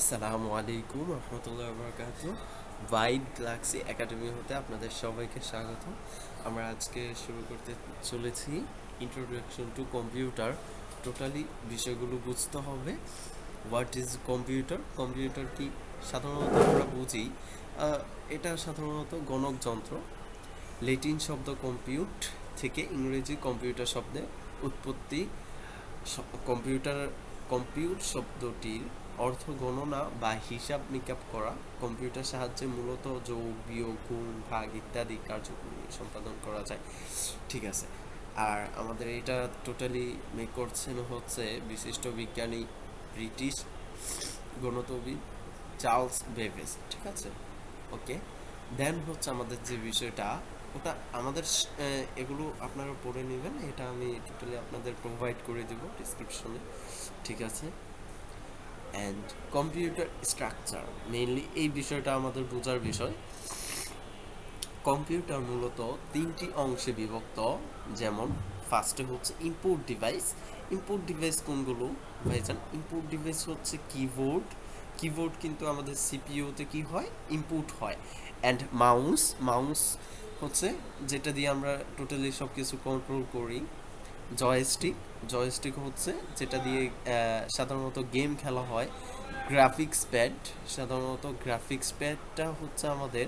আসসালামু আলাইকুম রহমতুল্লাহ বরকাত। ওয়াইড গ্যালাক্সি একাডেমি হতে আপনাদের সবাইকে স্বাগত। আমরা আজকে শুরু করতে চলেছি ইন্ট্রোডাকশন টু কম্পিউটার। টোটালি বিষয়গুলো বুঝতে হবে। হোয়াট ইজ কম্পিউটার, কম্পিউটার কি সাধারণত আমরা বুঝি। আহ, এটা সাধারণত গণক যন্ত্র। ল্যাটিন শব্দ কম্পিউট থেকে ইংরেজি কম্পিউটার শব্দের উৎপত্তি। কম্পিউটার কম্পিউট শব্দটির অর্থ গণনা বা হিসাব নিকাপ করা। কম্পিউটার সাহায্যে মূলত যোগ বিয়োগ গুণ ভাগ ইত্যাদি কার্যক্রম সম্পাদন করা যায়। ঠিক আছে। আর আমাদের এটা টোটালি মেক করছেন হচ্ছে বিশিষ্ট বিজ্ঞানী ব্রিটিশ গণিতবিদ চার্লস বেবেজ। ঠিক আছে। ওকে। দেন হচ্ছে আমাদের যে বিষয়টা, ওটা আমাদের এগুলো আপনারা পড়ে নেবেন, এটা আমি টোটালি আপনাদের প্রোভাইড করে দেব ডিসক্রিপশনে। ঠিক আছে। অ্যান্ড কম্পিউটার স্ট্রাকচার, মেইনলি এই বিষয়টা আমাদের বোঝার বিষয়। কম্পিউটার মূলত তিনটি অংশে বিভক্ত। যেমন ফার্স্টে হচ্ছে ইনপুট ডিভাইস। ইনপুট ডিভাইস কোনগুলো ভাইজান? ইনপুট ডিভাইস হচ্ছে কিবোর্ড। কিবোর্ড কিন্তু আমাদের সিপিইউতে কি হয়, ইনপুট হয়। অ্যান্ড মাউস, মাউস হচ্ছে যেটা দিয়ে আমরা টোটালি সব কিছু কন্ট্রোল করি। জয়স্টিক, জয়স্টিক হচ্ছে যেটা দিয়ে সাধারণত গেম খেলা হয়। গ্রাফিক্স প্যাড, সাধারণত গ্রাফিক্স প্যাডটা হচ্ছে আমাদের